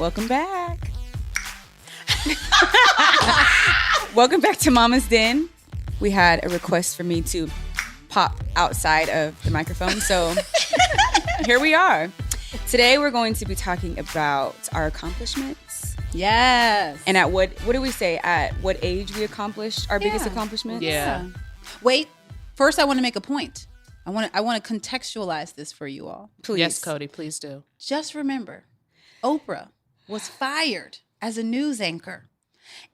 Welcome back. Welcome back to Mama's Den. We had a request for me to pop outside of the microphone, so here we are. Today we're going to be talking about our accomplishments. Yes. And at what do we say? At what age we accomplished our biggest accomplishments? Yeah. Wait, first I want to make a point. I want to contextualize this for you all. Please. Yes, Cody, please do. Just remember, Oprah was fired as a news anchor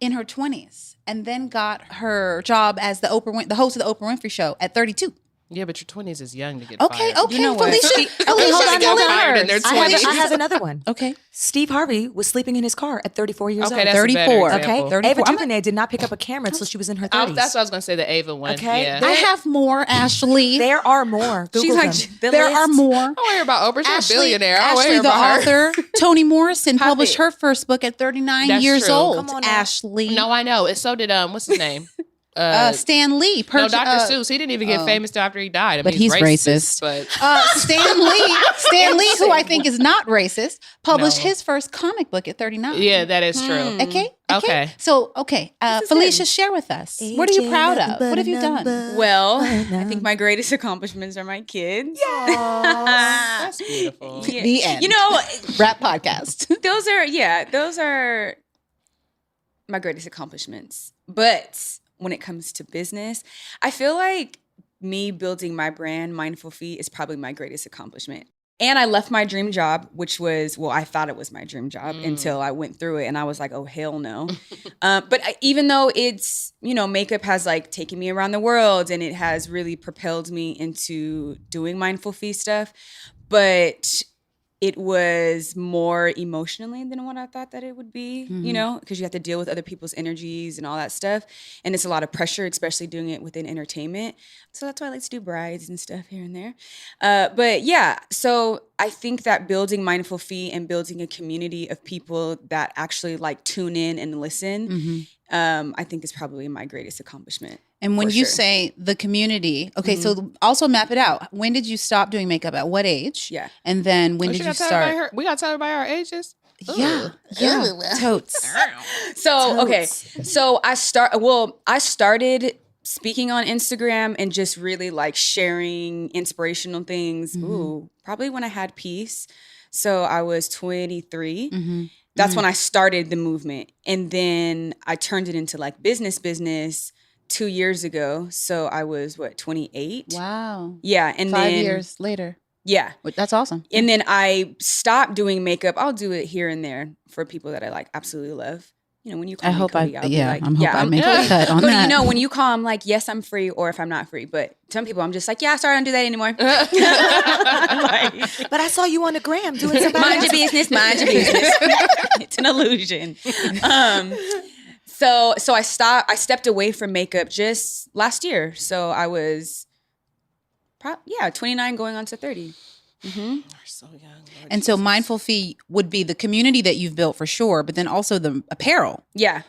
in her 20s and then got her job as the host of the Oprah Winfrey Show at 32. Yeah, but your 20s is young to get Okay, fired. okay, You know what? Felicia. Hold on. Fired in their I 20s. have another one. Okay. Steve Harvey was sleeping in his car at 34 years Okay, old. that's a better 34. example. Okay, 34. Ava DuVernay did not pick up a camera until she was in her 30s. That's what I was going to say, the Ava one. Okay. Yeah. There- I have more, Ashley. There are more. Google She's like, them. the There list. are more. I want to hear about Oprah. She's Ashley, a billionaire. I want to Ashley, hear the about her. author, Toni Morrison, Pop published it. her first book at 39 That's years true. old. Come on now. Ashley. No, I know. And so did, what's his name? Stan Lee. No, Dr. Seuss. He didn't even get famous till after he died. I But mean, he's racist. But Stan Lee, who I think is not racist, published No. his first comic book at 39. yeah, that is true. Okay. Okay. So, Felicia, good. share with us. What are you proud of? What have you done? Well, I think my greatest accomplishments are my kids. That's beautiful. Yeah. The end. You know, Rap podcast. those are my greatest accomplishments. But when it comes to business, I feel like me building my brand, Mindful Feet, is probably my greatest accomplishment. And I left my dream job, which was, well, I thought it was my dream job until I went through it and I was like, oh, hell no. Even though it's, makeup has like taken me around the world and it has really propelled me into doing Mindful Feet stuff, but it was more emotionally than what I thought that it would be, because you have to deal with other people's energies and all that stuff. And it's a lot of pressure, especially doing it within entertainment. So that's why I like to do brides and stuff here and there. But yeah, so I think that building Mindful Feet and building a community of people that actually like tune in and listen, I think is probably my greatest accomplishment. And when For you sure. say the community, okay, so also map it out. When did you stop doing makeup? At what age? Yeah. And then when We did you got to start? We got to tell everybody our ages? Yeah. Totes. So, okay. So I started speaking on Instagram and just really like sharing inspirational things. Probably when I had peace. So I was 23. That's when I started the movement. And then I turned it into like business 2 years ago. So I was 28? Wow. Yeah. And 5 then years later. Yeah. That's awesome. And then I stopped doing makeup. I'll do it here and there for people that I like absolutely love. When you call me Cody, I'll be like, I'm hoping I make Cody, a cut on Cody, that. when you call, I'm like, yes, I'm free, or if I'm not free. But some people, I'm just like, yeah, sorry, I don't do that anymore. But I saw you on the gram doing something. Mind your business, mind your business. It's an illusion. So I stepped away from makeup just last year. So I was, 29 going on to 30. We're so young. Lord And so Jesus. Mindful Feet would be the community that you've built for sure, but then also the apparel. Yeah.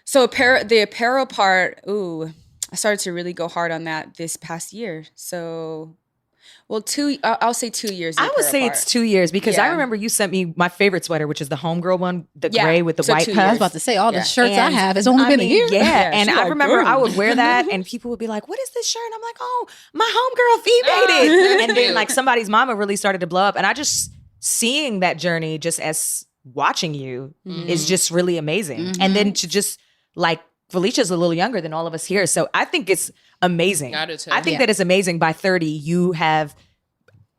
So the apparel part, I started to really go hard on that this past year. So, I'll say 2 years. the I would apparel say part. it's 2 years because I Yeah. remember you sent me my favorite sweater, which is the homegirl one, the Yeah. gray with the So white 2 puff. I was years. about to say all the Yeah. shirts I And, have. It's only I been mean, a year. Yeah, Yeah, and she I like, remember I "Girl." would wear that, and people would be like, "What is this shirt?" And I'm like, "Oh, my homegirl Fee made it." And then like somebody's mama really started to blow up, and I just seeing that journey just as watching you is just really amazing. And then to just like Felicia's a little younger than all of us here, so I think it's amazing. I do too. I think Yeah. that it's amazing. By 30, you have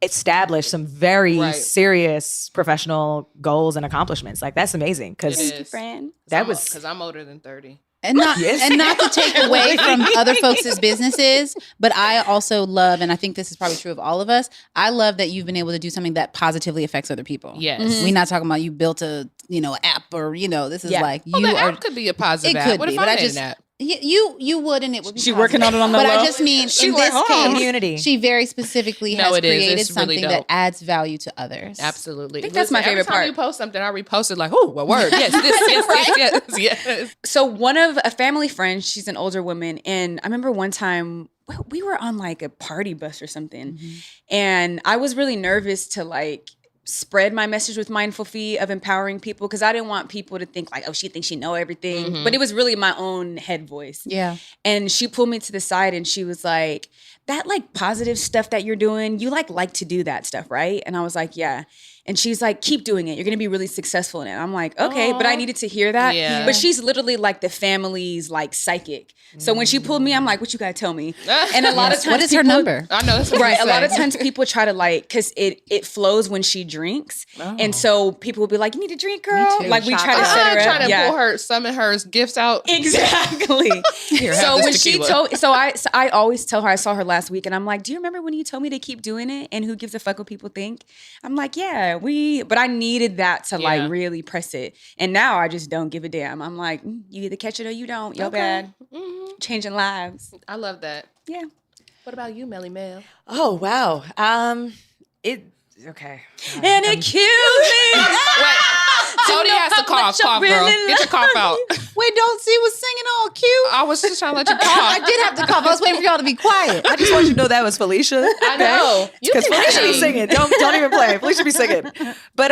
established some very Right. serious professional goals and accomplishments. Like that's amazing because It Thank you, is. friend. that was Because I'm older than 30. And not Yes. and not to take away from other folks' businesses, but I also love, and I think this is probably true of all of us, I love that you've been able to do something that positively affects other people. Yes. We're not talking about you built a app or this is Yeah. like Well, you the are app could be a positive it app. could What be, if but I I made just an app? you would, and it would be She positive. working on it on the But low. I just mean She in like, this "Oh." case, Community. she very specifically No, has it is. created It's really something that dope. adds value to others. Absolutely. I think that's my Listen, favorite every time part. you post something, I repost it like, oh, a word. Yes, this, yes. So one of a family friend, she's an older woman, and I remember one time we were on like a party bus or something, and I was really nervous to like spread my message with Mindful Feet of empowering people, because I didn't want people to think like, oh, she thinks she know everything. But it was really my own head voice. Yeah. And she pulled me to the side and she was like, that like positive stuff that you're doing, you like to do that stuff, right? And I was like, yeah. And she's like, keep doing it. You're going to be really successful in it. I'm like, okay, but I needed to hear that. Yeah. But she's literally like the family's like psychic. So when she pulled me, I'm like, what you got to tell me? And a lot of times What is her people- number? I know. That's what Right. you A lot of say. times people try to like, because it flows when she drinks. And so people will be like, you need to drink, girl. too. Like we try to I set her try up. to Yeah. pull her, summon her gifts out. Exactly. Here, have So this when she tequila. told, so I always tell her, I saw her last week and I'm like, do you remember when you told me to keep doing it? And who gives a fuck what people think? I'm like, yeah, but I needed that to Yeah. like really press it. And now I just don't give a damn. I'm like, you either catch it or you don't. Yo, bad. Changing lives. I love that. Yeah. What about you, Melly Mel? Oh wow. Okay. And it kills me. Wait, Tony has to how cough. much I Cough, girl. really Get your cough out. Wait, don't see was singing all cute. I was just trying to let you I cough. did have to cough. I was waiting for y'all to be quiet. I just want you to know that was Felicia. I know. You Because can Felicia be sing. singing. Don't even play. Felicia be singing. But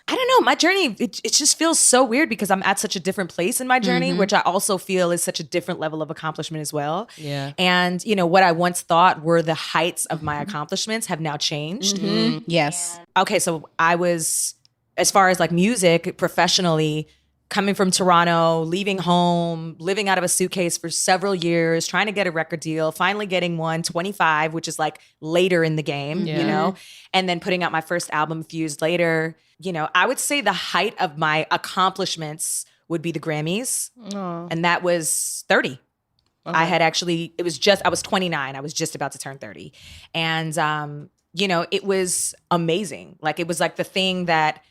I don't know. My journey, it just feels so weird because I'm at such a different place in my journey, which I also feel is such a different level of accomplishment as well. Yeah. And, what I once thought were the heights of my accomplishments have now changed. Yes. Okay, so I was, as far as like music professionally, coming from Toronto, leaving home, living out of a suitcase for several years, trying to get a record deal, finally getting one, 25, which is like later in the game, and then putting out my first album a few years later. I would say the height of my accomplishments would be the Grammys, and that was 30. I had actually, I was 29. I was just about to turn 30. And, it was amazing. Like, it was like the thing that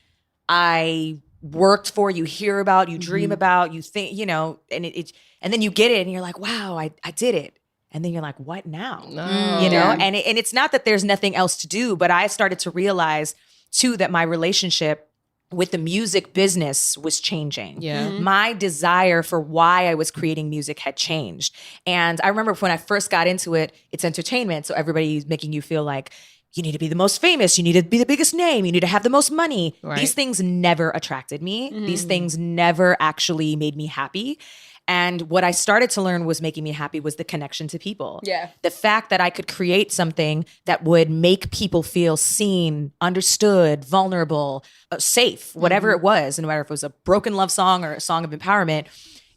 I worked for, you hear about, you dream about, you think, and then you get it and you're like, wow, I did it. And then you're like, what now? No. And it's not that there's nothing else to do, but I started to realize too that my relationship with the music business was changing. Yeah. My desire for why I was creating music had changed. And I remember when I first got into it, it's entertainment. So everybody's making you feel like you need to be the most famous, you need to be the biggest name, you need to have the most money. Right. These things never attracted me. These things never actually made me happy. And what I started to learn was making me happy was the connection to people. Yeah. The fact that I could create something that would make people feel seen, understood, vulnerable, safe, whatever it was, no matter if it was a broken love song or a song of empowerment,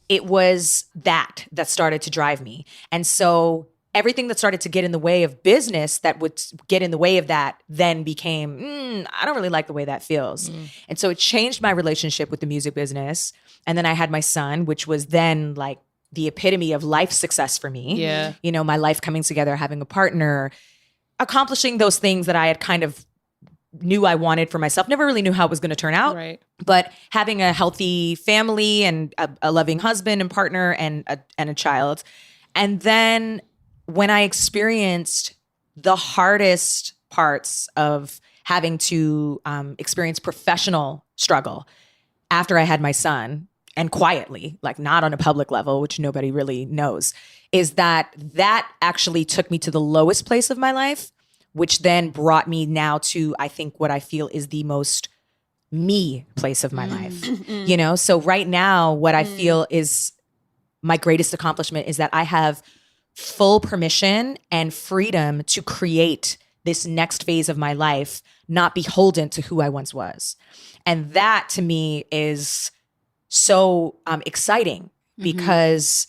it was that started to drive me. And so everything that started to get in the way of business that would get in the way of that then became, I don't really like the way that feels. And so it changed my relationship with the music business. And then I had my son, which was then like the epitome of life success for me. Yeah. My life coming together, having a partner, accomplishing those things that I had kind of knew I wanted for myself. Never really knew how it was going to turn out. Right. But having a healthy family and a loving husband and partner and a child. And then when I experienced the hardest parts of having to experience professional struggle after I had my son, and quietly, like not on a public level, which nobody really knows, is that actually took me to the lowest place of my life, which then brought me now to, I think, what I feel is the most me place of my life. So right now, what I feel is my greatest accomplishment is that I have full permission and freedom to create this next phase of my life, not beholden to who I once was. And that to me is so exciting because,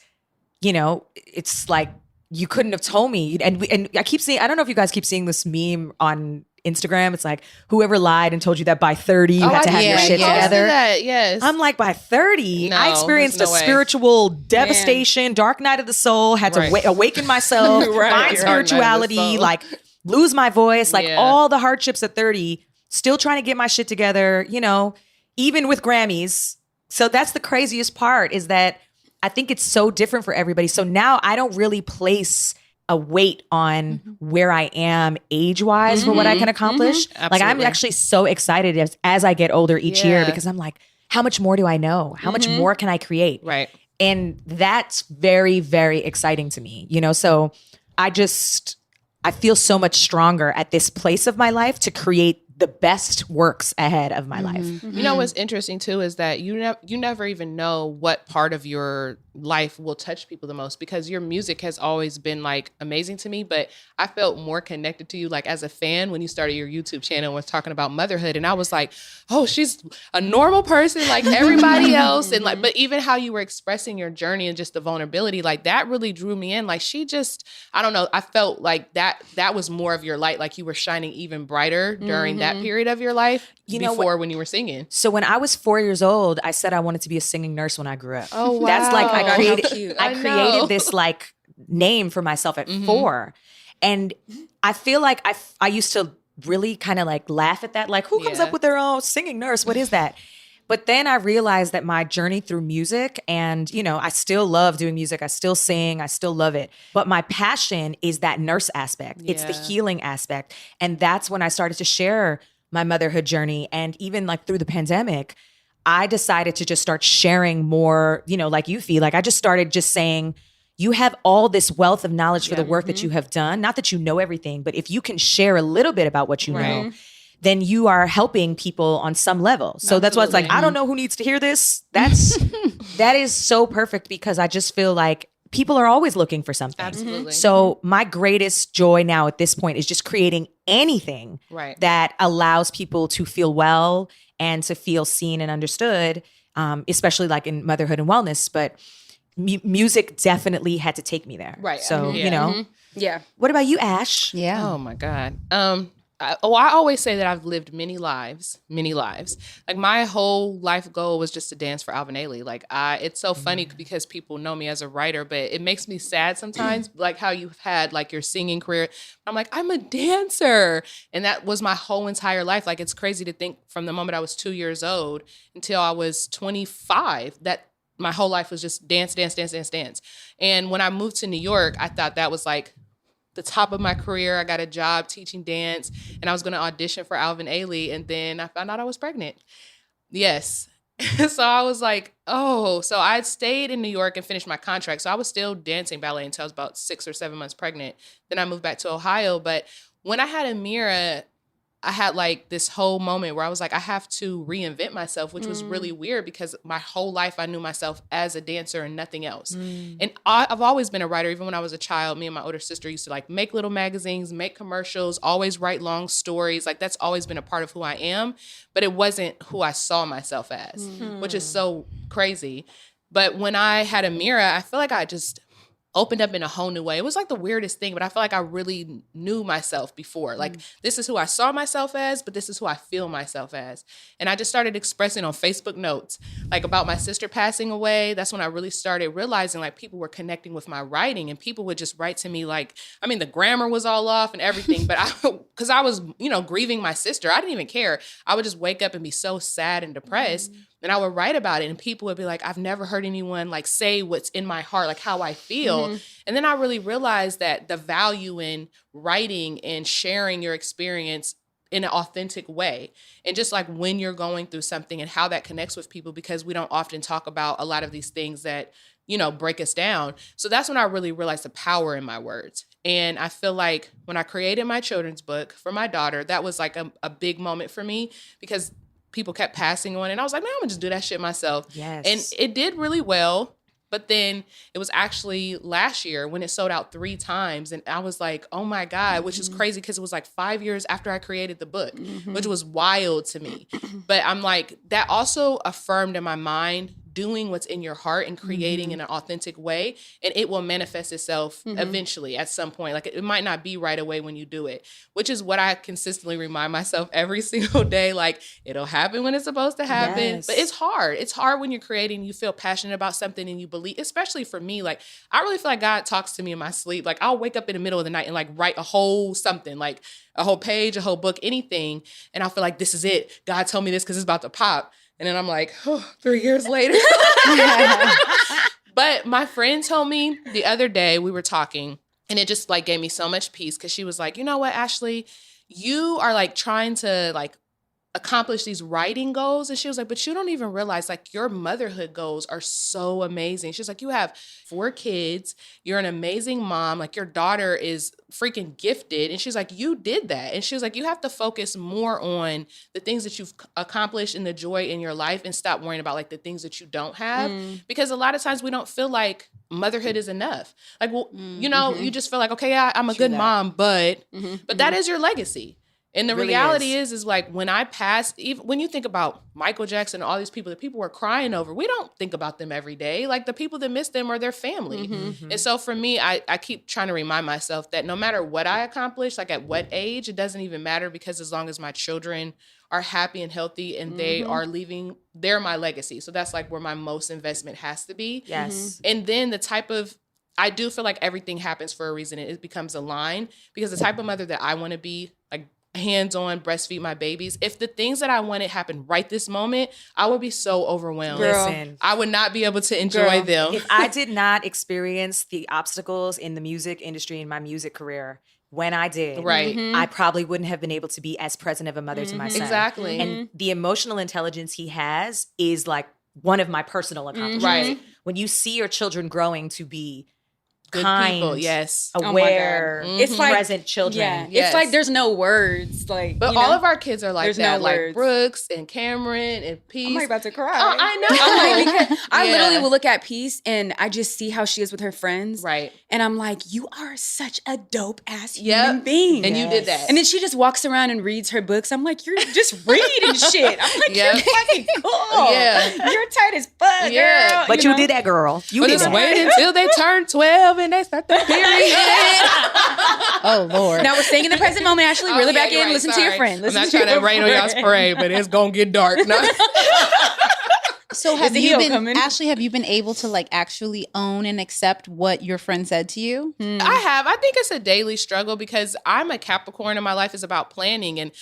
it's like you couldn't have told me. And I keep seeing, I don't know if you guys keep seeing this meme on Instagram. It's like, whoever lied and told you that by 30 you had to have your shit together. That, yes. I'm like, by 30, No, I experienced there's a no way. spiritual devastation, dark night of the soul, had to Right. awaken myself, Right. find Dark night of the spirituality, soul. like lose my voice, like Yeah. all the hardships at 30, still trying to get my shit together, even with Grammys. So that's the craziest part is that I think it's so different for everybody. So now I don't really place a weight on where I am age-wise for what I can accomplish. Like I'm Absolutely. actually so excited as I get older each year Yeah. because I'm like, how much more do I know? How much more can I create? Right. And that's very, very exciting to me, So I feel so much stronger at this place of my life to create the best works ahead of my life. You know what's interesting too is that you never even know what part of your life will touch people the most, because your music has always been like amazing to me, but I felt more connected to you like as a fan when you started your YouTube channel and was talking about motherhood, and I was like, oh, she's a normal person like everybody else, and like, but even how you were expressing your journey and just the vulnerability, like that really drew me in. Like she just, I don't know, I felt like that was more of your light, like you were shining even brighter during that period of your life before when you were singing. So when I was 4 years old, I said I wanted to be a singing nurse when I grew up. Oh, wow. That's like Oh, how cute. I created this like name for myself at 4. And I feel like I used to really kind of like laugh at that. Like, who comes up with their own singing nurse? What is that? But then I realized that my journey through music, and, you know, I still love doing music. I still sing. I still love it. But my passion is that nurse aspect. It's the healing aspect. And that's when I started to share my motherhood journey. And even like through the pandemic, I decided to just start sharing more, you know, like you feel like I just started just saying, you have all this wealth of knowledge for the work that you have done. Not that you know everything, but if you can share a little bit about what you know, then you are helping people on some level. So that's why it's like, I don't know who needs to hear this. That is so perfect, because I just feel like people are always looking for something. Absolutely. So my greatest joy now at this point is just creating anything that allows people to feel well and to feel seen and understood, especially like in motherhood and wellness. But music definitely had to take me there. Right. So, you know. Yeah. What about you, Ash? Yeah. Oh my God. I always say that I've lived many lives. Like my whole life goal was just to dance for Alvin Ailey. Like it's so funny because people know me as a writer, but it makes me sad sometimes, like how you've had like your singing career. I'm like, I'm a dancer. And that was my whole entire life. Like it's crazy to think from the moment I was 2 years old until I was 25, that my whole life was just dance. And when I moved to New York, I thought that was like the top of my career. I got a job teaching dance, and I was going to audition for Alvin Ailey, and then I found out I was pregnant. Yes. So I was like, oh, so I stayed in New York and finished my contract. So I was still dancing ballet until I was about 6 or 7 months pregnant. Then I moved back to Ohio. But when I had Amira, I had like this whole moment where I was like, I have to reinvent myself, which was really weird because my whole life I knew myself as a dancer and nothing else. And I've always been a writer. Even when I was a child, me and my older sister used to like make little magazines, make commercials, always write long stories. Like that's always been a part of who I am, but it wasn't who I saw myself as, which is so crazy. But when I had Amira, I feel like I just opened up in a whole new way. It was like the weirdest thing, but I feel like I really knew myself before. Like this is who I saw myself as, but this is who I feel myself as. And I just started expressing on Facebook notes, like about my sister passing away. That's when I really started realizing like people were connecting with my writing, and people would just write to me like, I mean, the grammar was all off and everything, but because I was, you know, grieving my sister, I didn't even care. I would just wake up and be so sad and depressed. And I would write about it, and people would be like, I've never heard anyone like say what's in my heart, like how I feel. And then I really realized that the value in writing and sharing your experience in an authentic way. And just like when you're going through something and how that connects with people, because we don't often talk about a lot of these things that, you know, break us down. So that's when I really realized the power in my words. And I feel like when I created my children's book for my daughter, that was like a big moment for me, because people kept passing on, and I was like, man, I'm gonna just do that shit myself. Yes. And it did really well. But then it was actually last year when it sold out 3 times. And I was like, oh my God, which is crazy because it was like 5 years after I created the book, which was wild to me. But I'm like, that also affirmed in my mind doing what's in your heart and creating in an authentic way, and it will manifest itself eventually at some point. Like it might not be right away when you do it, which is what I consistently remind myself every single day. Like it'll happen when it's supposed to happen, Yes. but it's hard. It's hard when you're creating, you feel passionate about something and you believe, especially for me, like I really feel like God talks to me in my sleep. Like I'll wake up in the middle of the night and like write a whole something, like a whole page, a whole book, anything. And I'll feel like this is it. God told me this because it's about to pop. And then I'm like, oh, 3 years later. But my friend told me the other day, we were talking, and it just like gave me so much peace, because she was like, you know what, Ashley, you are like trying to like accomplish these writing goals. And she was like, but you don't even realize like your motherhood goals are so amazing. She's like, you have 4 kids. You're an amazing mom. Like your daughter is freaking gifted. And she's like, you did that. And she was like, you have to focus more on the things that you've accomplished and the joy in your life and stop worrying about like the things that you don't have. Because a lot of times we don't feel like motherhood is enough. Like, well, you know, you just feel like, okay, I'm a good mom, but that is your legacy. And the reality is like when I pass, even when you think about Michael Jackson and all these people that people were crying over, we don't think about them every day. Like the people that miss them are their family. And so for me, I keep trying to remind myself that no matter what I accomplish, like at what age, it doesn't even matter because as long as my children are happy and healthy and they are leaving, they're my legacy. So that's like where my most investment has to be. Yes. And then the type of, I do feel like everything happens for a reason. It becomes a line because the type of mother that I want to be, like hands-on breastfeed my babies. If the things that I wanted happen right this moment, I would be so overwhelmed. Listen, I would not be able to enjoy them. if I did not experience the obstacles in the music industry in my music career, when I did, Right. I probably wouldn't have been able to be as present of a mother to my son. Exactly. And the emotional intelligence he has is like one of my personal accomplishments. Right. When you see your children growing to be Good kind, people, yes. aware, It's like- present children. Yeah, Yes. it's like there's no words. Like, But you all know? of our kids are like There's that, no like words. Brooks and Cameron and Peace. I'm like about to cry. Oh, I know. I'm like, because I Yeah. literally will look at Peace and I just see how she is with her friends. Right. And I'm like, you are such a dope ass Yep. human being. And you did that. And then she just walks around and reads her books. I'm like, you're just reading shit. I'm like, Yep. you're fucking cool. Yeah. You're tight as fuck, Yeah. girl. But you know? did that, girl. You But did just that. wait until they turn 12 and they start the period. Oh Lord. Now we're staying in the present moment. Ashley, reel it back in. Listen to your friend. I'm Listen not to trying your to rain on y'all's friend. parade, but it's gonna get dark. No. So Is have the you heel been coming? Ashley? Have you been able to like actually own and accept what your friend said to you? I have. I think it's a daily struggle because I'm a Capricorn and my life is about planning. And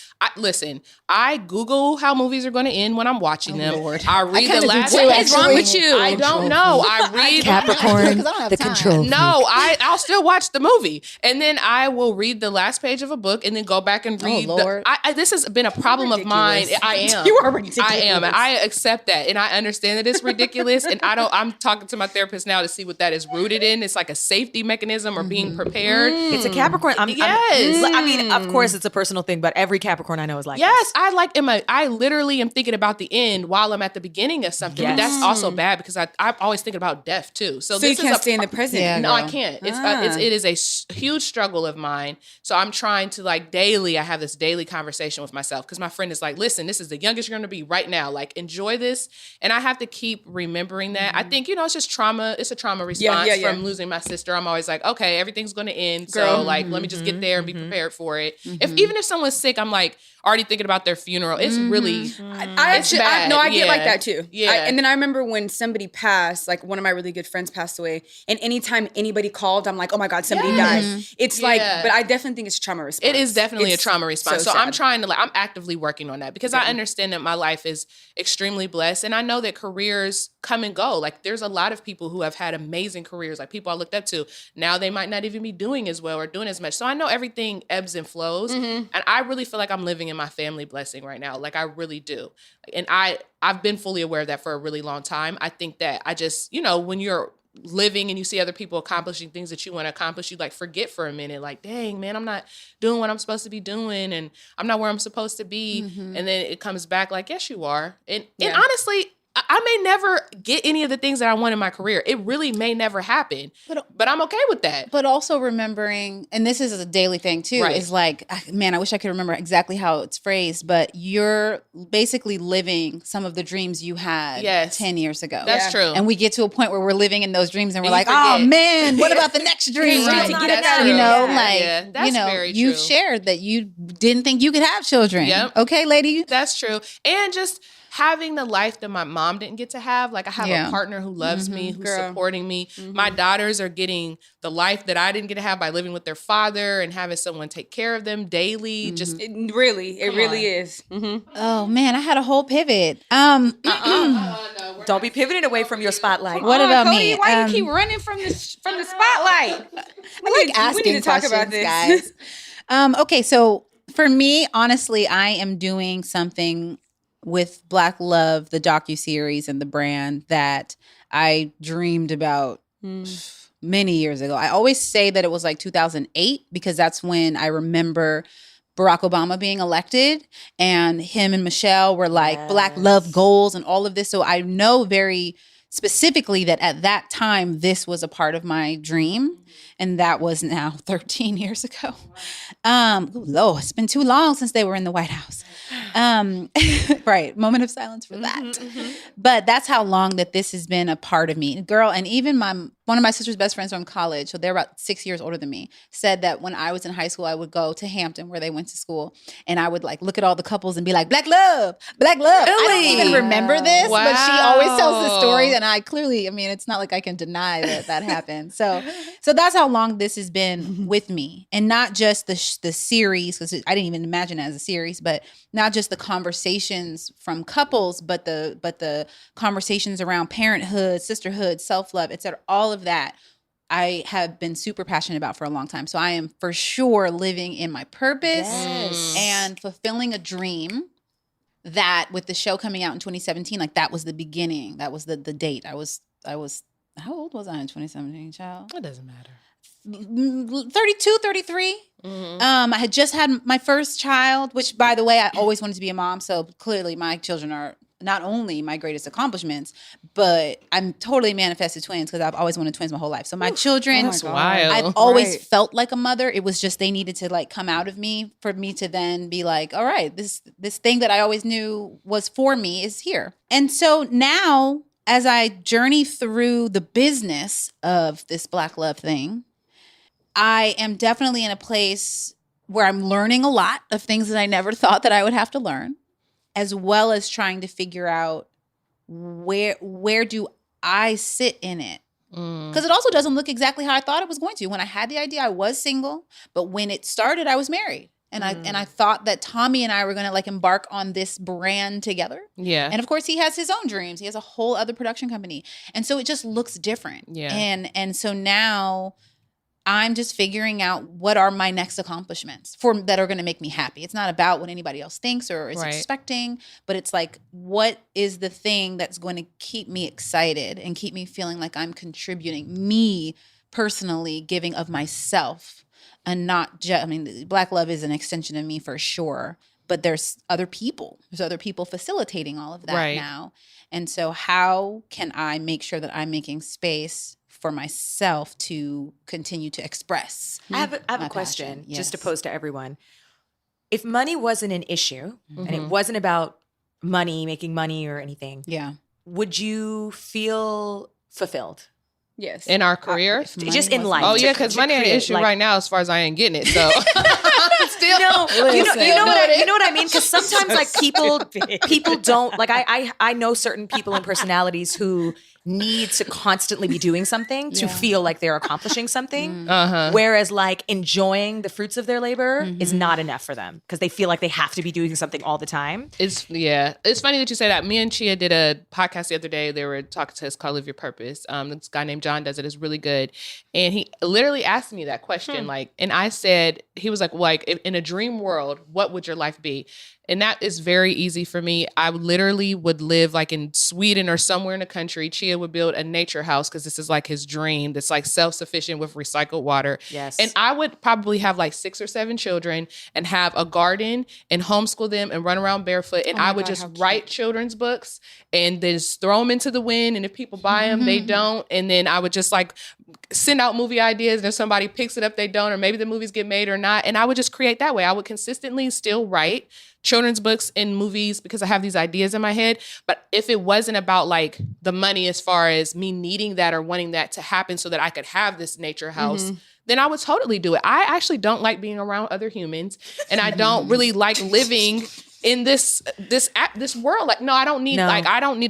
I Google how movies are going to end when I'm watching them. Lord. I read kinda the do last. too, What is wrong with you? I don't know. I read Capricorn, Because I don't have the time. control. No, I'll still watch the movie, and then I will read the last page of a book, and then go back and read. Lord. This has been a problem of mine. ridiculous. I am. You are ridiculous. I am, and I accept that, and I understand that it's ridiculous. And I'm talking to my therapist now to see what that is rooted in. It's like a safety mechanism or being prepared. It's a Capricorn. Yes. I mean, of course, it's a personal thing, but every Capricorn I know is like Yes, I literally am thinking about the end while I'm at the beginning of something. But Yes. that's also bad because I'm always thinking about death too. So So this you can't is stay in the present. Yeah. No, I girl. can't. It is a huge struggle of mine. So I'm trying to like daily. I have this daily conversation with myself because my friend is like, "Listen, this is the youngest you're going to be right now. Like, enjoy this." And I have to keep remembering that. I think it's just trauma. It's a trauma response yeah. from losing my sister. I'm always like, okay, everything's going to end. Girl. So like, let me just get there and be prepared for it. Even if someone's sick, I'm like already thinking about their funeral. It's really. I It's actually, bad. I get like Yeah. that too. Yeah. And then I remember when somebody passed, like one of my really good friends passed away, and anytime anybody called, I'm like, oh my God, somebody died. It's like, Yeah. but I definitely think it's trauma response. It is definitely It's a trauma response. So sad. I'm trying to I'm actively working on that because I understand that my life is extremely blessed. And I know that careers come and go. Like there's a lot of people who have had amazing careers, like people I looked up to. Now they might not even be doing as well or doing as much. So I know everything ebbs and flows. And I really feel like I'm living in my family blessing right now. Like I really do. And I've been fully aware of that for a really long time. I think that I just, when you're living and you see other people accomplishing things that you want to accomplish, you like forget for a minute, like, dang, man, I'm not doing what I'm supposed to be doing and I'm not where I'm supposed to be. And then it comes back like, yes, you are. And honestly, I may never get any of the things that I want in my career. It really may never happen, but I'm okay with that. But also remembering, and this is a daily thing too, Right. is like, man, I wish I could remember exactly how it's phrased, but you're basically living some of the dreams you had Yes. 10 years ago. That's true. And we get to a point where we're living in those dreams and we're And like, you oh forget. man, what about the next dream? Right. To That's get it out, true. like, That's very you've true. shared that you didn't think you could have children. Yep. Okay, lady. That's true. And just having the life that my mom didn't get to have. Like I have Yeah. a partner who loves me, who's Girl. supporting me. My daughters are getting the life that I didn't get to have by living with their father and having someone take care of them daily. Just It really on. is. Mm-hmm. Oh man, I had a whole pivot. Don't be pivoting away from your spotlight. What about Cody, me? Why you keep running from the spotlight? I like asking we need to talk about questions, this. guys. Okay, so For me, honestly, I am doing something with Black Love, the docuseries and the brand that I dreamed about many years ago. I always say that it was like 2008 because that's when I remember Barack Obama being elected and him and Michelle were like Black Love goals and all of this. So I know very specifically that at that time, this was a part of my dream. And that was now 13 years ago. Lord, it's been too long since they were in the White House. Right. Moment of silence for that. But that's how long that this has been a part of me. Girl, and even one of my sister's best friends from college, so they're about 6 years older than me, said that when I was in high school, I would go to Hampton where they went to school. And I would like look at all the couples and be like, Black love, Black love. Really? I don't even remember this, but she always tells the story. Wow. And I clearly, I mean, it's not like I can deny that happened. So that's how long this has been with me, and not just the series, because I didn't even imagine it as a series, but not just the conversations from couples, but the conversations around parenthood, sisterhood, self-love, etc. All of that I have been super passionate about for a long time. So I am for sure living in my purpose and fulfilling a dream that with the show coming out in 2017, like that was the beginning. That was the date. I was how old was I in 2017, child? It doesn't matter. 32, 33. I had just had my first child, which by the way, I always wanted to be a mom. So clearly my children are not only my greatest accomplishments, but I'm totally manifested twins because I've always wanted twins my whole life. So my children, That's wild. I've always Right. felt like a mother. It was just they needed to like come out of me for me to then be like, all right, this thing that I always knew was for me is here. And so now as I journey through the business of this Black Love thing, I am definitely in a place where I'm learning a lot of things that I never thought that I would have to learn, as well as trying to figure out where do I sit in it. Because it also doesn't look exactly how I thought it was going to. When I had the idea, I was single, but when it started, I was married. And I thought that Tommy and I were going to like embark on this brand together. Yeah. And of course, he has his own dreams. He has a whole other production company. And so it just looks different. Yeah. And so now I'm just figuring out what are my next accomplishments that are going to make me happy. It's not about what anybody else thinks or is Right. expecting, but it's like, what is the thing that's going to keep me excited and keep me feeling like I'm contributing, me personally giving of myself and not just, I mean, Black Love is an extension of me for sure, but there's other people. There's other people facilitating all of that Right. now. And so how can I make sure that I'm making space for myself to continue to express? I have my a question passion. just to Yes. pose to everyone. If money wasn't an issue and it Mhm. wasn't about money, making money or anything, Yeah. would you feel fulfilled? Yes. In our careers? If money Just in wasn't- life. Oh to- yeah, because to money ain't an create, issue like- right now as far as I ain't getting it. So still No, you know Listen. you know what I mean? Because sometimes like people don't like I know certain people and personalities who need to constantly be doing something to Yeah. feel like they're accomplishing something. Uh-huh. Whereas like enjoying the fruits of their labor is not enough for them because they feel like they have to be doing something all the time. It's funny that you say that. Me and Chia did a podcast the other day. They were talking to us called Live Your Purpose. This guy named John does it. It's really good. And he literally asked me that question. Like, and I said, he was like, in a dream world, what would your life be? And that is very easy for me. I literally would live like in Sweden or somewhere in the country. Chia would build a nature house because this is like his dream. That's like self-sufficient with recycled water. Yes. And I would probably have like 6 or 7 children and have a garden and homeschool them and run around barefoot. And I would just write children's books and then just throw them into the wind. And if people buy them, they don't. And then I would just like send out movie ideas. And if somebody picks it up, they don't. Or maybe the movies get made or not. And I would just create that way. I would consistently still write children's books and movies because I have these ideas in my head. But if it wasn't about like the money as far as me needing that or wanting that to happen so that I could have this nature house, then I would totally do it. I actually don't like being around other humans and I don't really like living in this world. Like, no, I don't need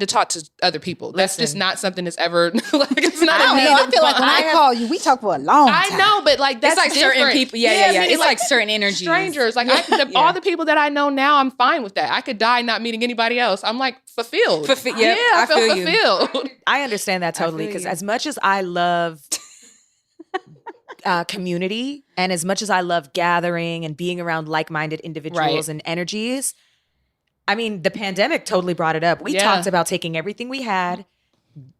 to talk to other people. That's just Listen. not something that's ever like, it's not I a don't need know. I of feel like when mine. I call you, we talk for a long time. I know, but like that's it's like certain different. people. Yeah. it's It's like certain energies. strangers. Like all the people that I know now, I'm fine with that. I could die not meeting anybody else. I'm like fulfilled. Yep, I feel feel you. fulfilled. I understand that totally feel because you. as much as I love community, and as much as I love gathering and being around like-minded individuals and energies, I mean, the pandemic totally brought it up. We talked about taking everything we had,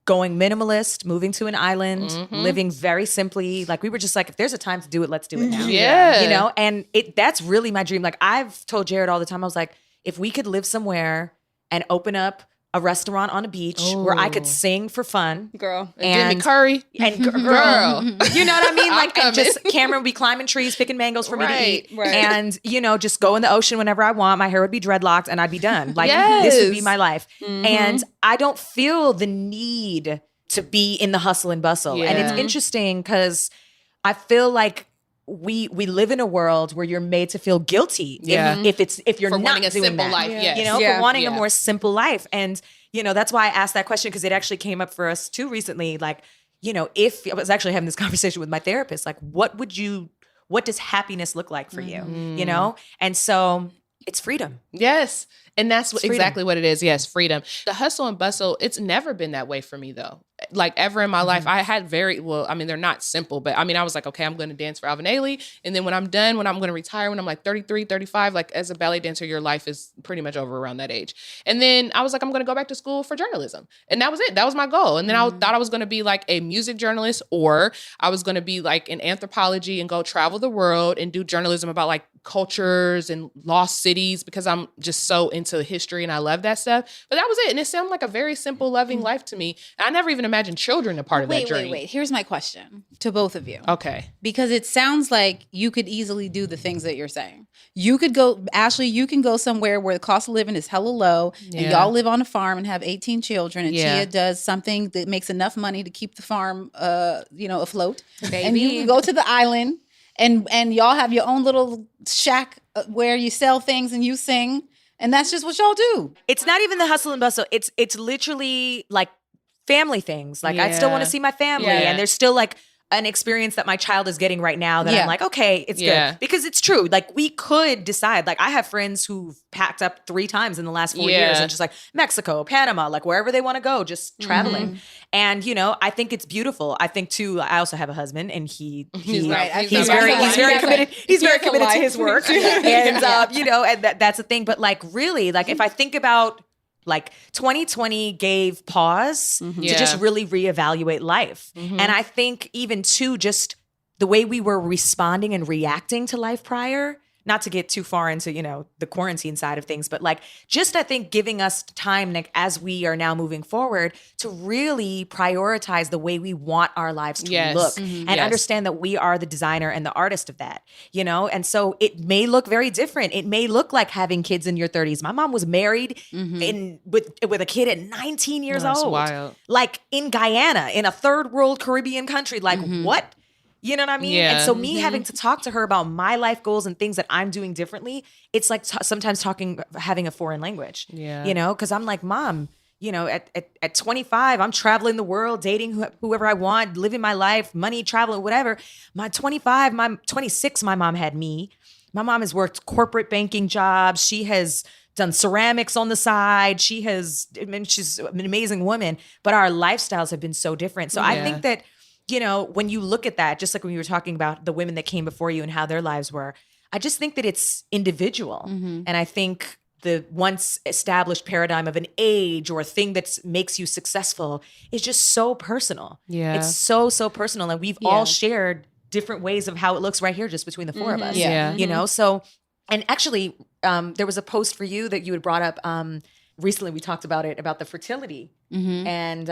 going minimalist, moving to an island, living very simply. Like, we were just like, if there's a time to do it, let's do it now. Yeah. You know, and that's really my dream. Like, I've told Jared all the time, I was like, if we could live somewhere and open up a restaurant on a beach where I could sing for fun. Girl. And Jimmy Curry. And girl, you know what I mean? Like, and just Cameron would be climbing trees, picking mangoes for me to eat. Right. And, you know, just go in the ocean whenever I want. My hair would be dreadlocked and I'd be done. Like, this would be my life. And I don't feel the need to be in the hustle and bustle. And it's interesting because I feel like we live in a world where you're made to feel guilty if you're for not wanting a doing simple that. life. Yes. You know, Yeah. for wanting a more simple life. And, you know, that's why I asked that question, because it actually came up for us too recently. Like, you know, if I was actually having this conversation with my therapist, like, what does happiness look like for you? You know? And so it's freedom. Yes. And that's It's freedom. exactly what it is. Yes, freedom. The hustle and bustle, it's never been that way for me though. Like ever in my life, I had they're not simple, but I mean, I was like, okay, I'm going to dance for Alvin Ailey. And then when I'm done, when I'm going to retire, when I'm like 33, 35, like as a ballet dancer, your life is pretty much over around that age. And then I was like, I'm going to go back to school for journalism. And that was it. That was my goal. And then I thought I was going to be like a music journalist, or I was going to be like in anthropology and go travel the world and do journalism about like cultures and lost cities, because I'm just so into history and I love that stuff. But that was it. And it sounded like a very simple, loving life to me. And I never even imagined children a part of that journey. Wait. Here's my question to both of you. Okay. Because it sounds like you could easily do the things that you're saying. You could go, Ashley, you can go somewhere where the cost of living is hella low and y'all live on a farm and have 18 children, and Tia does something that makes enough money to keep the farm, afloat. And you can go to the island and y'all have your own little shack where you sell things and you sing. And that's just what y'all do. It's not even the hustle and bustle. It's literally like family things. Like, I still want to see my family. Yeah. And there's still like an experience that my child is getting right now that I'm like, okay, it's good. Because it's true. Like, we could decide. Like, I have friends who've packed up 3 times in the last 4 years and just like Mexico, Panama, like wherever they want to go, just traveling. And, you know, I think it's beautiful. I think too, I also have a husband, and he's very committed. He's very committed to his work. And, you know, and that's the thing. But like, really, like, if I think about, like, 2020 gave pause to just really reevaluate life. And I think even too, just the way we were responding and reacting to life prior, not to get too far into, you know, the quarantine side of things, but like, just, I think, giving us time, like, as we are now moving forward, to really prioritize the way we want our lives to look and understand that we are the designer and the artist of that, you know? And so it may look very different. It may look like having kids in your 30s. My mom was married with a kid at 19 years old. That's wild. Like, in Guyana, in a third world Caribbean country. Like, what? You know what I mean? Yeah. And so me having to talk to her about my life goals and things that I'm doing differently, it's like sometimes having a foreign language, you know? Because I'm like, Mom, you know, at 25, I'm traveling the world, dating whoever I want, living my life, money, traveling, whatever. My 26, my mom had me. My mom has worked corporate banking jobs. She has done ceramics on the side. She's an amazing woman, but our lifestyles have been so different. So I think that, you know, when you look at that, just like when you were talking about the women that came before you and how their lives were, I just think that it's individual. And I think the once established paradigm of an age or a thing that makes you successful is just so personal. Yeah. It's so personal. And we've all shared different ways of how it looks right here just between the 4 of us. You know, so, and actually, there was a post for you that you had brought up recently. We talked about it, about the fertility. And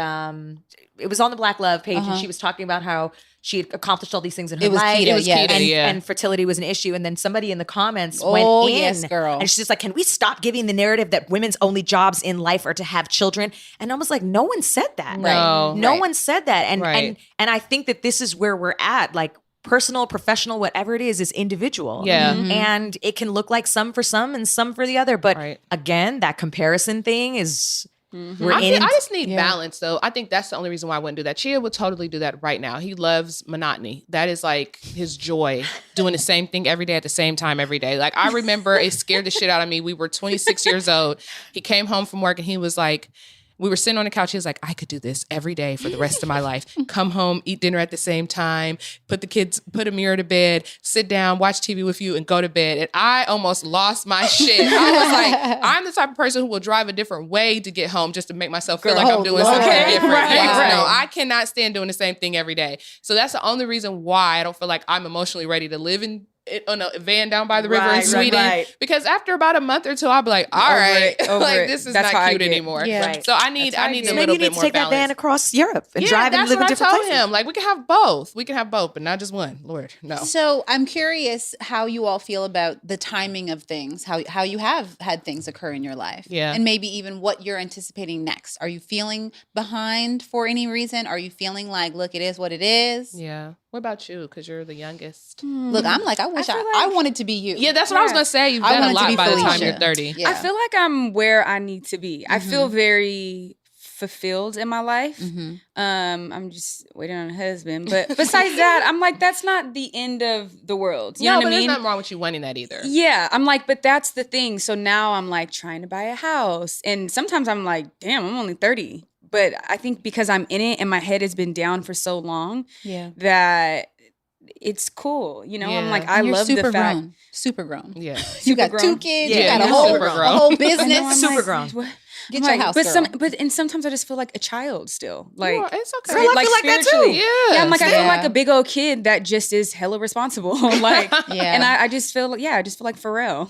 it was on the Black Love page, and she was talking about how she had accomplished all these things in her life. Keto, it was keto, and fertility was an issue. And then somebody in the comments went in, yes, girl. and she's just like, can we stop giving the narrative that women's only jobs in life are to have children? And I was like, no one said that. No one said that. And I think that this is where we're at. Like, personal, professional, whatever it is individual. Yeah. And it can look like some for some and some for the other. But again, that comparison thing is... I just need balance, though. I think that's the only reason why I wouldn't do that. Chia would totally do that right now. He loves monotony. That is like his joy, doing the same thing every day at the same time every day. Like, I remember it scared the shit out of me. We were 26 years old. He came home from work and he was like, we were sitting on the couch. He was like, I could do this every day for the rest of my life. Come home, eat dinner at the same time, put a mirror to bed, sit down, watch TV with you, and go to bed. And I almost lost my shit. I was like, I'm the type of person who will drive a different way to get home just to make myself feel like I'm doing something different. Right. No, I cannot stand doing the same thing every day. So that's the only reason why I don't feel like I'm emotionally ready to live on a van down by the river in Sweden. Because after about a month or two, I'll be like, all right, like this is That's not how I cute get. anymore. Yeah. Right. So I need a Maybe little you bit need to more take balance. that van across Europe and Yeah, drive and that's live in what I different told places. him. Like we can have both. We can have both, but not just one. Lord, no. So I'm curious how you all feel about the timing of things, how you have had things occur in your life. Yeah. And maybe even what you're anticipating next. Are you feeling behind for any reason? Are you feeling like, look, it is what it is? Yeah. What about you? Because you're the youngest. Look, I'm like, I wish feel I wanted to be you. Yeah, that's what I was gonna say. You've I done a wanted to lot be by the time Felicia. you're 30. Yeah. I feel like I'm where I need to be. I feel very fulfilled in my life. I'm just waiting on a husband. But besides that, I'm like, that's not the end of the world. You know No, what but I there's mean? nothing wrong with you wanting that either. Yeah, I'm like, but that's the thing. So now I'm like trying to buy a house. And sometimes I'm like, damn, I'm only 30. But I think because I'm in it and my head has been down for so long Yeah. that it's cool. You know, I'm Yeah. like, I And you're love super the fact. grown. Super grown. Yeah. You got Super 2 grown. kids. Yeah, you got a you're whole, super grown. a whole I business. know, I'm Super like, grown. what? Get I'm your like, house, but girl. and sometimes I just feel like a child still. Like Well, it's okay. Girl, I feel like that too. spiritually. Yeah. I'm like, I feel Yeah. like a big old kid that just is hella responsible. Like, Yeah. and I just feel like, I just feel like Pharrell.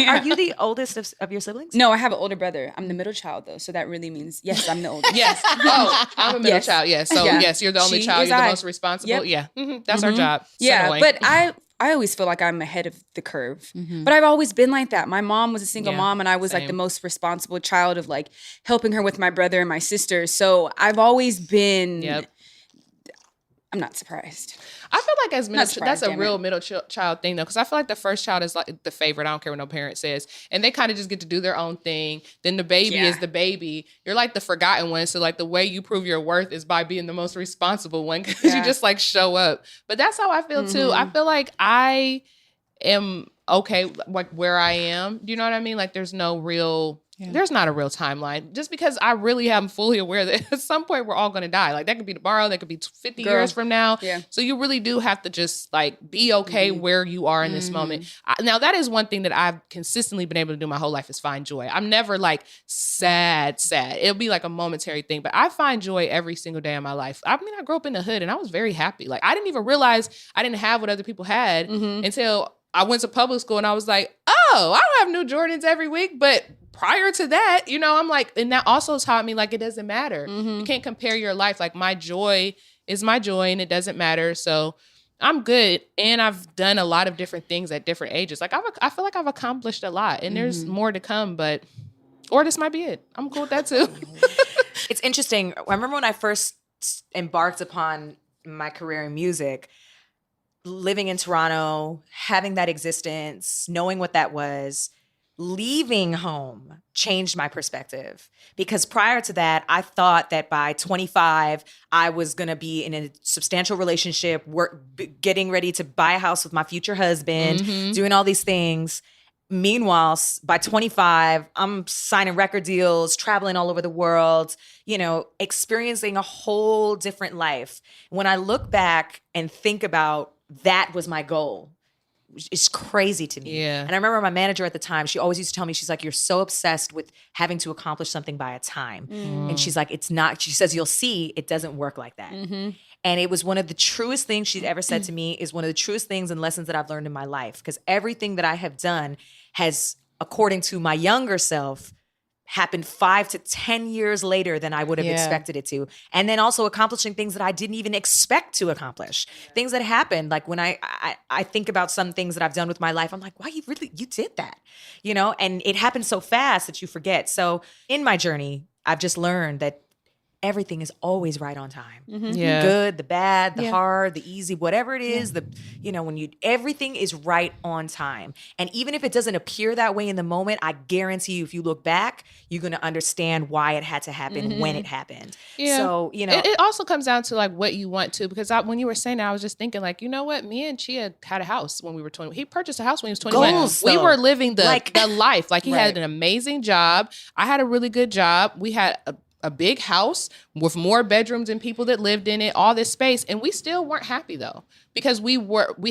Are you the oldest of your siblings? No, I have an older brother. I'm the middle child though, so that really means yes, I'm the oldest. Yes. Oh, I'm a middle Yes. child. Yes. So Yeah. yes, you're the only She child. is You're the I. most responsible. Yep. Yeah. That's our job. So Yeah, annoying. but I always feel like I'm ahead of the curve. But I've always been like that. My mom was a single Yeah, mom and I was like the same. most responsible child of like helping her with my brother and my sister. So I've always been Yep. I'm not surprised. I feel like as middle, surprised, that's a damn real it. middle child thing though, because I feel like the first child is like the favorite. I don't care what no parent says, and they kind of just get to do their own thing. Then the baby Yeah. is the baby. You're like the forgotten one. So like the way you prove your worth is by being the most responsible one, because you Yeah. just like show up. But that's how I feel too. I feel like I am okay, like where I am. Do you know what I mean? Like there's no real. There's not a real timeline, just because I really am fully aware that at some point we're all going to die. Like that could be tomorrow, that could be 50 Girl. years from now. Yeah. So you really do have to just like be okay where you are in this moment. Now that is one thing that I've consistently been able to do my whole life is find joy. I'm never like sad. It'll be like a momentary thing, but I find joy every single day of my life. I mean, I grew up in the hood and I was very happy. Like I didn't even realize I didn't have what other people had until I went to public school and I was like, oh, I don't have new Jordans every week, but prior to that, you know, I'm like, and that also taught me like it doesn't matter. You can't compare your life. Like my joy is my joy and it doesn't matter. So I'm good. And I've done a lot of different things at different ages. Like I feel like I've accomplished a lot and there's more to come, or this might be it. I'm cool with that too. It's interesting. I remember when I first embarked upon my career in music, living in Toronto, having that existence, knowing what that was, leaving home changed my perspective. Because prior to that, I thought that by 25, I was going to be in a substantial relationship, getting ready to buy a house with my future husband, doing all these things. Meanwhile, by 25, I'm signing record deals, traveling all over the world, you know, experiencing a whole different life. When I look back and think about that was my goal, it's crazy to me. Yeah. And I remember my manager at the time, she always used to tell me, she's like, you're so obsessed with having to accomplish something by a time. And she's like, it's not, she says, you'll see, it doesn't work like that. And it was one of the truest things she'd ever said to me, is one of the truest things and lessons that I've learned in my life. Because everything that I have done has, according to my younger self, happened 5 to 10 years later than I would have expected it to. And then also accomplishing things that I didn't even expect to accomplish. Things that happened. Like when I think about some things that I've done with my life, I'm like, wow, you did that, you know? And it happened so fast that you forget. So in my journey, I've just learned that everything is always right on time. Yeah. Good, the bad, the hard, the easy, whatever it is, everything is right on time. And even if it doesn't appear that way in the moment, I guarantee you, if you look back, you're going to understand why it had to happen when it happened. Yeah. So, you know, it also comes down to like what you want to, because when you were saying that, I was just thinking like, you know what? Me and Chia had a house when we were 20. He purchased a house when he was 21. Goals, we though. were living the Like- life. Like he Right. had an amazing job. I had a really good job. We had a big house with more bedrooms and people that lived in it, all this space, and we still weren't happy though, because we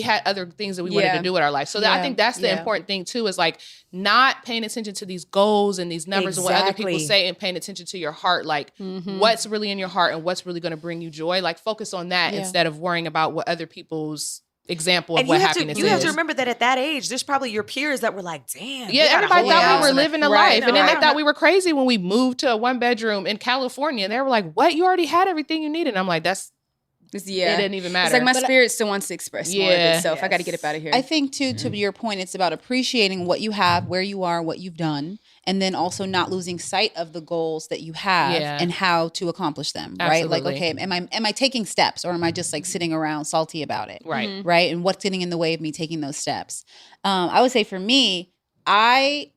had other things that we wanted to do with our life. So I think that's the important thing too, is like not paying attention to these goals and these numbers and what other people say, and paying attention to your heart, like what's really in your heart and what's really going to bring you joy. Like focus on that instead of worrying about what other people's example of what happiness is. You have to remember that at that age, there's probably your peers that were like, damn. Yeah, everybody thought we were living a life. And then they thought we were crazy when we moved to a 1-bedroom in California. And they were like, what? You already had everything you needed. And I'm like, it didn't even matter. It's like my spirit still wants to express more of itself. I got to get up out of here. I think too, to your point, it's about appreciating what you have, where you are, what you've done, and then also not losing sight of the goals that you have and how to accomplish them. Absolutely. Right? Like, okay, am I taking steps, or am I just like sitting around salty about it? Right. Right. And what's getting in the way of me taking those steps? I would say for me, I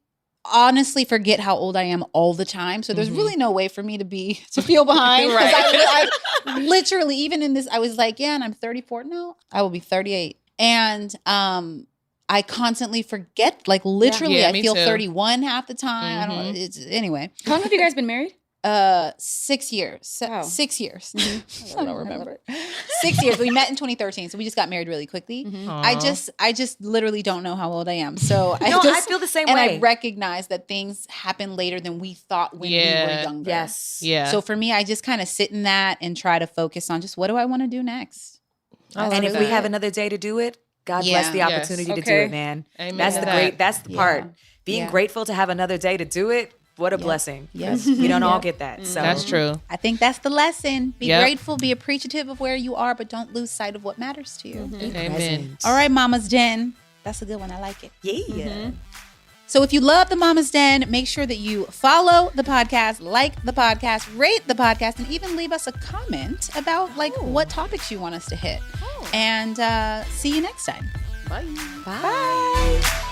honestly forget how old I am all the time. So there's really no way for me to feel behind. Right. I literally, even in this, I was like, and I'm 34. No, I will be 38. And I constantly forget, like literally I feel 31 half the time. I don't anyway. How long have you guys been married? 6 years. Wow. 6 years. I don't remember. 6 years. We met in 2013, so we just got married really quickly. I just literally don't know how old I am. So I feel the same way. And I recognize that things happen later than we thought when we were younger. Yes. Yeah. So for me, I just kind of sit in that and try to focus on just what do I want to do next. And if we have another day to do it, God bless the opportunity to do it, man. Amen. That's the part. Being grateful to have another day to do it. What a blessing. Yes. We don't all get that. So That's true. I think that's the lesson. Be grateful, be appreciative of where you are, but don't lose sight of what matters to you. Amen. All right, Mama's Den. That's a good one. I like it. yeah. So if you love the Mama's Den, make sure that you follow the podcast, like the podcast, rate the podcast, and even leave us a comment about like what topics you want us to hit. And see you next time. Bye. Bye.